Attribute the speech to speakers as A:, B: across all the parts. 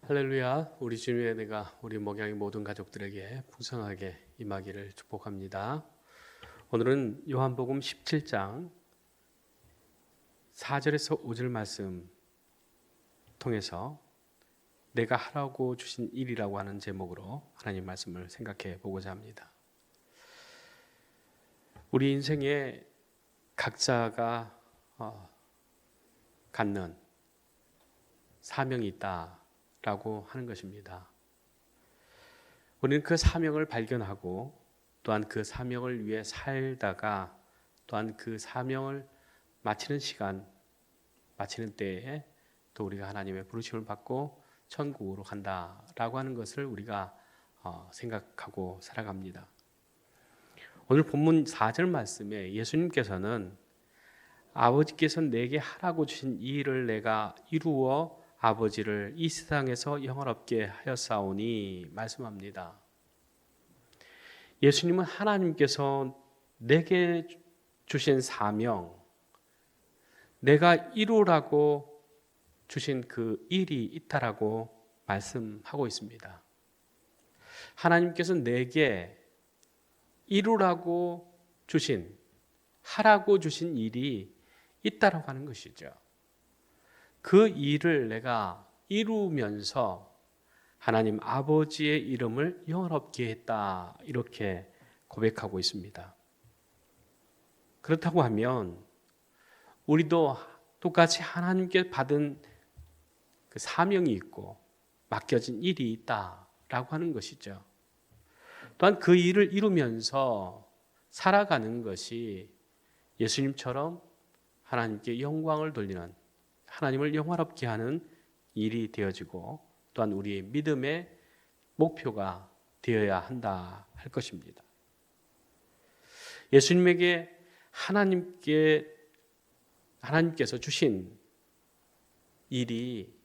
A: 할렐루야. 우리 주님의 은혜가 우리 목양의 모든 가족들에게 풍성하게 임하기를 축복합니다. 오늘은 요한복음 17장 4절에서 5절 말씀 통해서 내가 하라고 주신 일이라고 하는 제목으로 하나님 말씀을 생각해 보고자 합니다. 우리 인생에 각자가 갖는 사명이 있다라고 하는 것입니다. 우리는 그 사명을 발견하고 또한 그 사명을 위해 살다가 또한 그 사명을 마치는 시간, 마치는 때에 또 우리가 하나님의 부르심을 받고 천국으로 간다라고 하는 것을 우리가 생각하고 살아갑니다. 오늘 본문 4절 말씀에 예수님께서는 아버지께서 내게 하라고 주신 이 일을 내가 이루어 아버지를 이 세상에서 영원롭게 하였사오니 말씀합니다. 예수님은 하나님께서 내게 주신 사명, 내가 이루라고 주신 그 일이 있다라고 말씀하고 있습니다. 하나님께서 내게 이루라고 주신, 하라고 주신 일이 있다라고 하는 것이죠. 그 일을 내가 이루면서 하나님 아버지의 이름을 영원롭게 했다, 이렇게 고백하고 있습니다. 그렇다고 하면 우리도 똑같이 하나님께 받은 그 사명이 있고 맡겨진 일이 있다라고 하는 것이죠. 또한 그 일을 이루면서 살아가는 것이 예수님처럼 하나님께 영광을 돌리는, 하나님을 영화롭게 하는 일이 되어지고 또한 우리의 믿음의 목표가 되어야 한다 할 것입니다. 예수님에게 하나님께서 주신 일이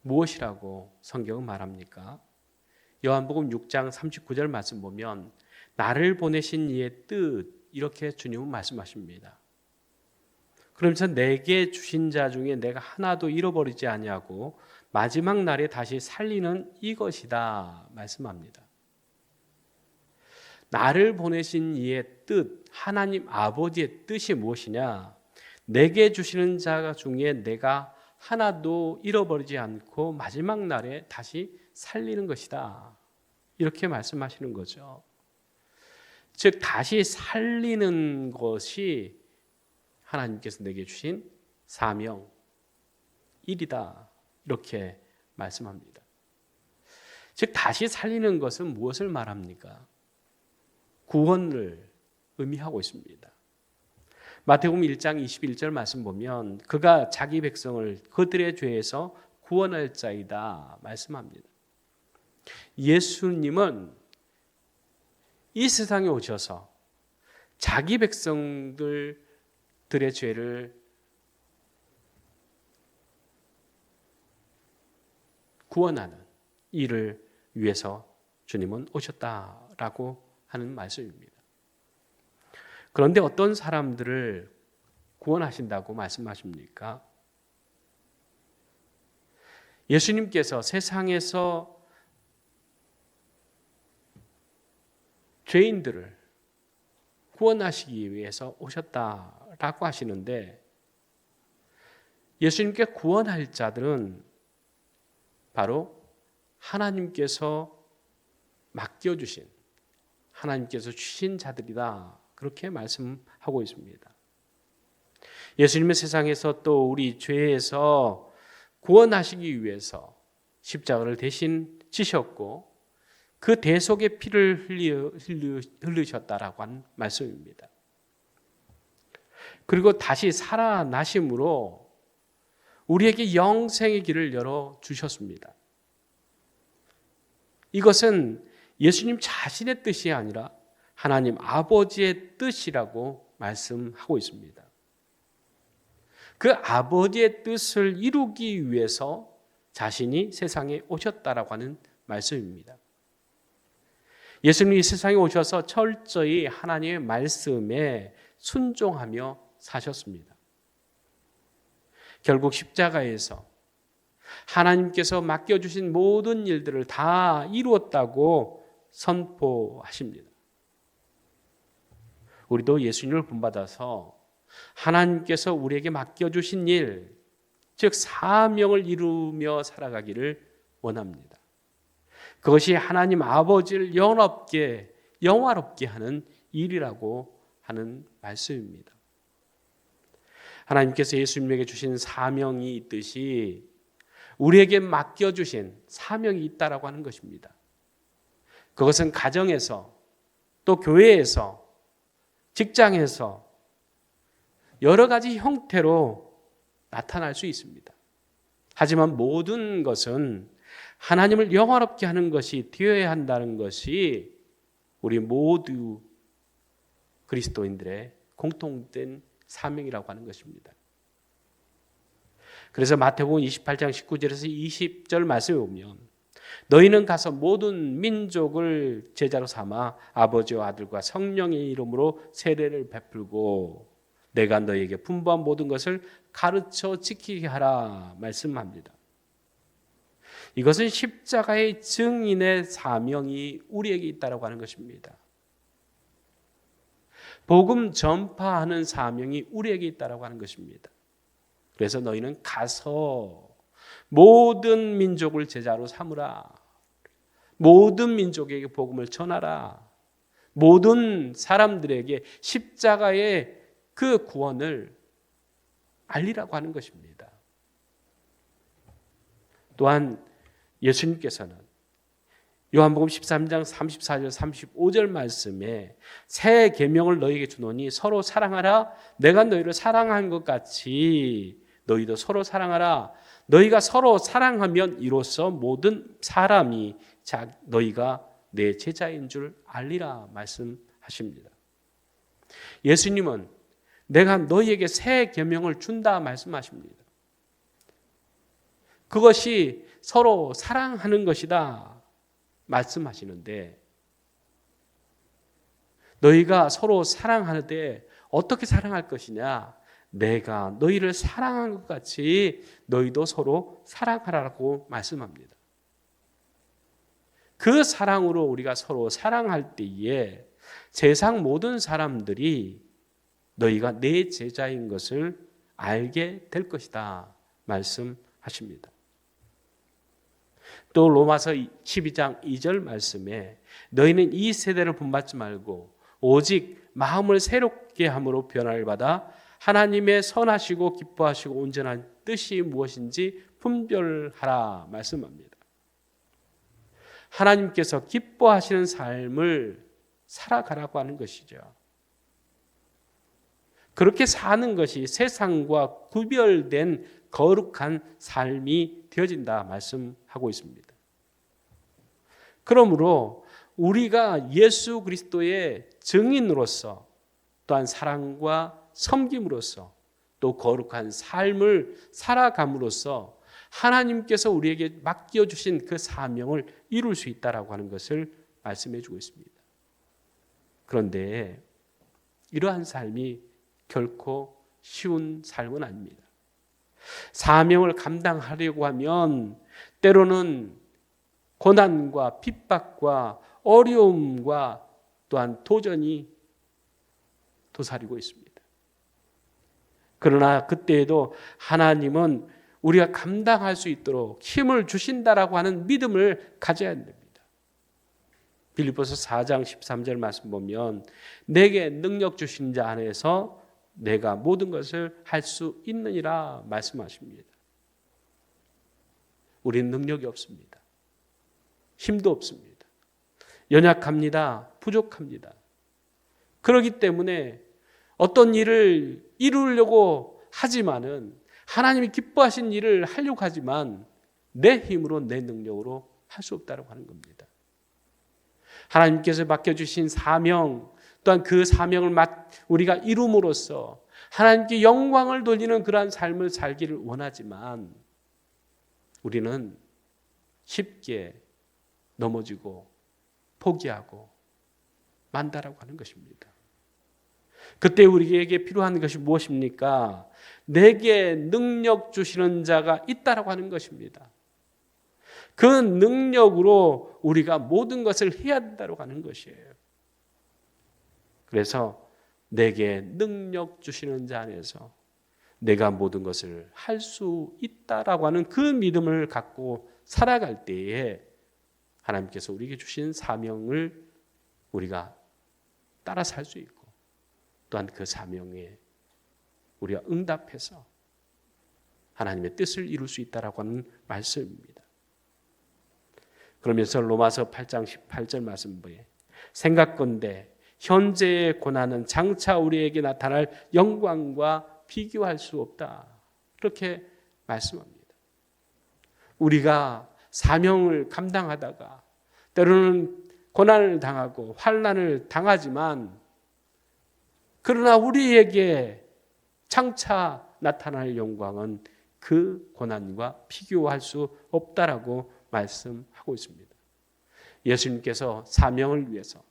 A: 무엇이라고 성경은 말합니까? 요한복음 6장 39절 말씀 보면 나를 보내신 이의 뜻, 이렇게 주님은 말씀하십니다. 그러면서 내게 주신 자 중에 내가 하나도 잃어버리지 아니하고 마지막 날에 다시 살리는 이것이다 말씀합니다. 나를 보내신 이의 뜻, 하나님 아버지의 뜻이 무엇이냐? 내게 주시는 자 중에 내가 하나도 잃어버리지 않고 마지막 날에 다시 살리는 것이다, 이렇게 말씀하시는 거죠. 즉 다시 살리는 것이 하나님께서 내게 주신 사명, 일이다, 이렇게 말씀합니다. 즉 다시 살리는 것은 무엇을 말합니까? 구원을 의미하고 있습니다. 마태복음 1장 21절 말씀 보면 그가 자기 백성을 그들의 죄에서 구원할 자이다 말씀합니다. 예수님은 이 세상에 오셔서 자기 백성들의 죄를 구원하는 일을 위해서 주님은 오셨다라고 하는 말씀입니다. 그런데 어떤 사람들을 구원하신다고 말씀하십니까? 예수님께서 세상에서 죄인들을 구원하시기 위해서 오셨다라고 하시는데 예수님께 구원할 자들은 바로 하나님께서 맡겨주신, 하나님께서 주신 자들이다, 그렇게 말씀하고 있습니다. 예수님은 세상에서 또 우리 죄에서 구원하시기 위해서 십자가를 대신 지셨고 그 대속의 피를 흘리셨다라고 하는 말씀입니다. 그리고 다시 살아나심으로 우리에게 영생의 길을 열어주셨습니다. 이것은 예수님 자신의 뜻이 아니라 하나님 아버지의 뜻이라고 말씀하고 있습니다. 그 아버지의 뜻을 이루기 위해서 자신이 세상에 오셨다라고 하는 말씀입니다. 예수님이 세상에 오셔서 철저히 하나님의 말씀에 순종하며 사셨습니다. 결국 십자가에서 하나님께서 맡겨주신 모든 일들을 다 이루었다고 선포하십니다. 우리도 예수님을 본받아서 하나님께서 우리에게 맡겨주신 일, 즉 사명을 이루며 살아가기를 원합니다. 그것이 하나님 아버지를 영화롭게 하는 일이라고 하는 말씀입니다. 하나님께서 예수님에게 주신 사명이 있듯이 우리에게 맡겨주신 사명이 있다라고 하는 것입니다. 그것은 가정에서, 또 교회에서, 직장에서 여러 가지 형태로 나타날 수 있습니다. 하지만 모든 것은 하나님을 영화롭게 하는 것이 되어야 한다는 것이 우리 모두 그리스도인들의 공통된 사명이라고 하는 것입니다. 그래서 마태복음 28장 19절에서 20절 말씀에 보면 너희는 가서 모든 민족을 제자로 삼아 아버지와 아들과 성령의 이름으로 세례를 베풀고 내가 너희에게 분부한 모든 것을 가르쳐 지키게 하라 말씀합니다. 이것은 십자가의 증인의 사명이 우리에게 있다고 하는 것입니다. 복음 전파하는 사명이 우리에게 있다고 하는 것입니다. 그래서 너희는 가서 모든 민족을 제자로 삼으라. 모든 민족에게 복음을 전하라. 모든 사람들에게 십자가의 그 구원을 알리라고 하는 것입니다. 또한 예수님께서는 요한복음 13장 34절 35절 말씀에 새 계명을 너희에게 주노니 서로 사랑하라. 내가 너희를 사랑한 것 같이 너희도 서로 사랑하라. 너희가 서로 사랑하면 이로써 모든 사람이 너희가 내 제자인 줄 알리라 말씀하십니다. 예수님은 내가 너희에게 새 계명을 준다 말씀하십니다. 그것이 서로 사랑하는 것이다 말씀하시는데 너희가 서로 사랑하는데 어떻게 사랑할 것이냐? 내가 너희를 사랑한 것 같이 너희도 서로 사랑하라고 말씀합니다. 그 사랑으로 우리가 서로 사랑할 때에 세상 모든 사람들이 너희가 내 제자인 것을 알게 될 것이다 말씀하십니다. 또 로마서 12장 2절 말씀에 너희는 이 세대를 본받지 말고 오직 마음을 새롭게 함으로 변화를 받아 하나님의 선하시고 기뻐하시고 온전한 뜻이 무엇인지 분별하라 말씀합니다. 하나님께서 기뻐하시는 삶을 살아가라고 하는 것이죠. 그렇게 사는 것이 세상과 구별된 거룩한 삶이 되어진다 말씀하고 있습니다. 그러므로 우리가 예수 그리스도의 증인으로서 또한 사랑과 섬김으로써 또 거룩한 삶을 살아감으로써 하나님께서 우리에게 맡겨주신 그 사명을 이룰 수 있다라고 하는 것을 말씀해 주고 있습니다. 그런데 이러한 삶이 결코 쉬운 삶은 아닙니다. 사명을 감당하려고 하면 때로는 고난과 핍박과 어려움과 또한 도전이 도사리고 있습니다. 그러나 그때에도 하나님은 우리가 감당할 수 있도록 힘을 주신다라고 하는 믿음을 가져야 됩니다. 빌립보서 4장 13절 말씀 보면 내게 능력 주신 자 안에서 내가 모든 것을 할 수 있느니라 말씀하십니다. 우리는 능력이 없습니다. 힘도 없습니다. 연약합니다. 부족합니다. 그렇기 때문에 어떤 일을 이루려고 하지만은 하나님이 기뻐하신 일을 하려고 하지만 내 힘으로 내 능력으로 할 수 없다고 하는 겁니다. 하나님께서 맡겨주신 사명 또한 그 사명을 우리가 이룸으로써 하나님께 영광을 돌리는 그러한 삶을 살기를 원하지만 우리는 쉽게 넘어지고 포기하고 만다라고 하는 것입니다. 그때 우리에게 필요한 것이 무엇입니까? 내게 능력 주시는 자가 있다라고 하는 것입니다. 그 능력으로 우리가 모든 것을 해야 된다고 하는 것이에요. 그래서 내게 능력 주시는 자 안에서 내가 모든 것을 할 수 있다라고 하는 그 믿음을 갖고 살아갈 때에 하나님께서 우리에게 주신 사명을 우리가 따라 살 수 있고 또한 그 사명에 우리가 응답해서 하나님의 뜻을 이룰 수 있다라고 하는 말씀입니다. 그러면서 로마서 8장 18절 말씀에 생각건대 현재의 고난은 장차 우리에게 나타날 영광과 비교할 수 없다. 그렇게 말씀합니다. 우리가 사명을 감당하다가 때로는 고난을 당하고 환난을 당하지만 그러나 우리에게 장차 나타날 영광은 그 고난과 비교할 수 없다라고 말씀하고 있습니다. 예수님께서 사명을 위해서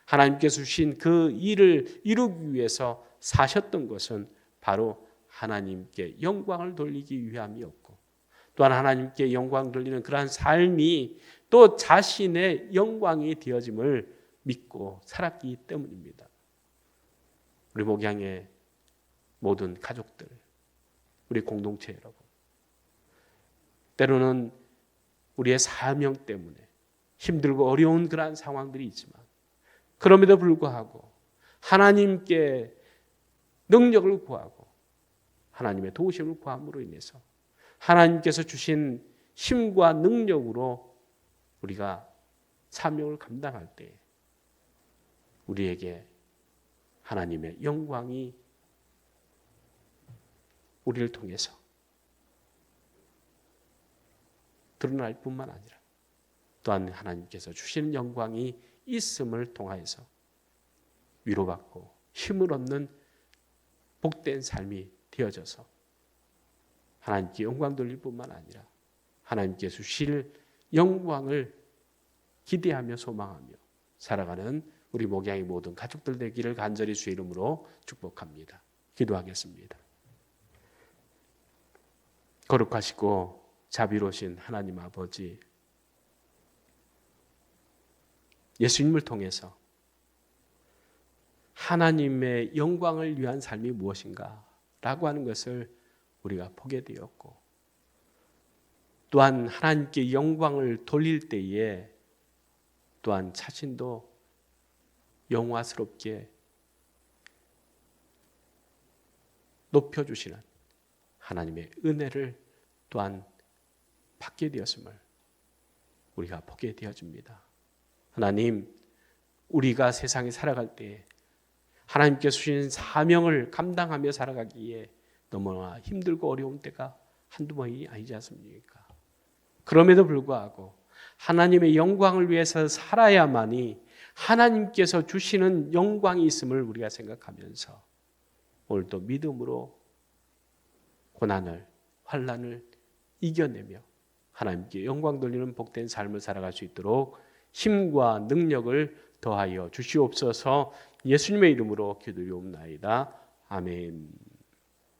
A: 하나님께서 주신 그 일을 이루기 위해서 사셨던 것은 바로 하나님께 영광을 돌리기 위함이었고 또한 하나님께 영광 돌리는 그러한 삶이 또 자신의 영광이 되어짐을 믿고 살았기 때문입니다. 우리 목양의 모든 가족들, 우리 공동체 여러분, 때로는 우리의 사명 때문에 힘들고 어려운 그러한 상황들이 있지만 그럼에도 불구하고 하나님께 능력을 구하고 하나님의 도우심을 구함으로 인해서 하나님께서 주신 힘과 능력으로 우리가 사명을 감당할 때 우리에게 하나님의 영광이 우리를 통해서 드러날 뿐만 아니라 또한 하나님께서 주시는 영광이 있음을 통하여서 위로받고 힘을 얻는 복된 삶이 되어져서 하나님께 영광 돌릴 뿐만 아니라 하나님께서 주실 영광을 기대하며 소망하며 살아가는 우리 목양의 모든 가족들 되기를 간절히 주의 이름으로 축복합니다. 기도하겠습니다. 거룩하시고 자비로우신 하나님 아버지, 예수님을 통해서 하나님의 영광을 위한 삶이 무엇인가 라고 하는 것을 우리가 보게 되었고 또한 하나님께 영광을 돌릴 때에 또한 자신도 영화스럽게 높여주시는 하나님의 은혜를 또한 받게 되었음을 우리가 보게 되어집니다. 하나님, 우리가 세상에 살아갈 때 하나님께서 주신 사명을 감당하며 살아가기에 너무나 힘들고 어려운 때가 한두 번이 아니지 않습니까? 그럼에도 불구하고 하나님의 영광을 위해서 살아야만이 하나님께서 주시는 영광이 있음을 우리가 생각하면서 오늘도 믿음으로 고난을, 환난을 이겨내며 하나님께 영광 돌리는 복된 삶을 살아갈 수 있도록 힘과 능력을 더하여 주시옵소서. 예수님의 이름으로 기도드리옵나이다. 아멘.